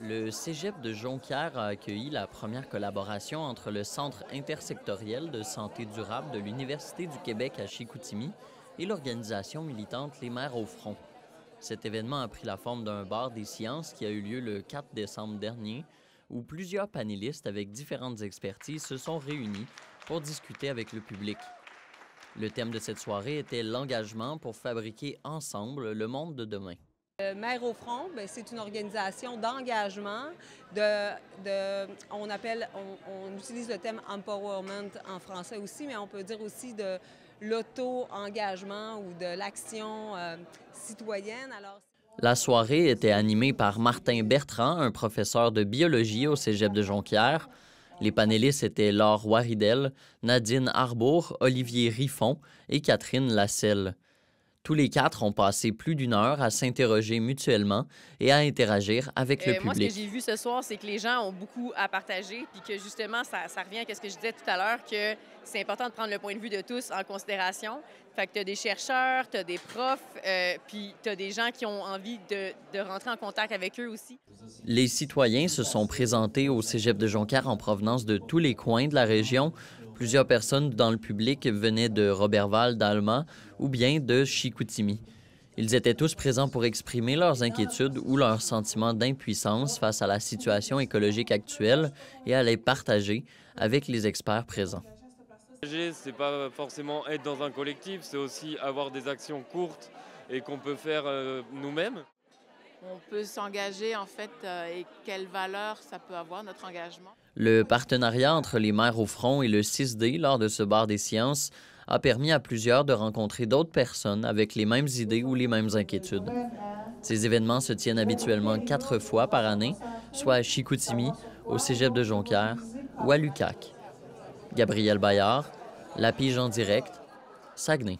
Le Cégep de Jonquière a accueilli la première collaboration entre le Centre intersectoriel de santé durable de l'Université du Québec à Chicoutimi et l'organisation militante Les Mères au front. Cet événement a pris la forme d'un bar des sciences qui a eu lieu le 4 décembre dernier, où plusieurs panélistes avec différentes expertises se sont réunis pour discuter avec le public. Le thème de cette soirée était l'engagement pour fabriquer ensemble le monde de demain. Mères au front, c'est une organisation d'engagement. On utilise le terme empowerment en français aussi, mais on peut dire aussi de l'auto-engagement ou de l'action citoyenne. La soirée était animée par Martin Bertrand, un professeur de biologie au Cégep de Jonquière. Les panélistes étaient Laure Waridel, Nadine Arbour, Olivier Riffon et Catherine Lasselle. Tous les quatre ont passé plus d'une heure à s'interroger mutuellement et à interagir avec le public. Moi, ce que j'ai vu ce soir, c'est que les gens ont beaucoup à partager, puis que justement, ça revient à ce que je disais tout à l'heure, que c'est important de prendre le point de vue de tous en considération. Fait que tu as des chercheurs, tu as des profs, puis tu as des gens qui ont envie de rentrer en contact avec eux aussi. Les citoyens se sont présentés au Cégep de Jonquière en provenance de tous les coins de la région. Plusieurs personnes dans le public venaient de Roberval, d'Alma ou bien de Chicoutimi. Ils étaient tous présents pour exprimer leurs inquiétudes ou leurs sentiments d'impuissance face à la situation écologique actuelle et à les partager avec les experts présents. C'est pas forcément être dans un collectif, c'est aussi avoir des actions courtes et qu'on peut faire nous-mêmes. On peut s'engager en fait et quelle valeur ça peut avoir notre engagement. Le partenariat entre les Mères au front et le 6D lors de ce bar des sciences a permis à plusieurs de rencontrer d'autres personnes avec les mêmes idées ou les mêmes inquiétudes. Ces événements se tiennent habituellement 4 fois par année, soit à Chicoutimi, au Cégep de Jonquière ou à l'UQAC. Gabriel Bayard, La Pige en direct, Saguenay.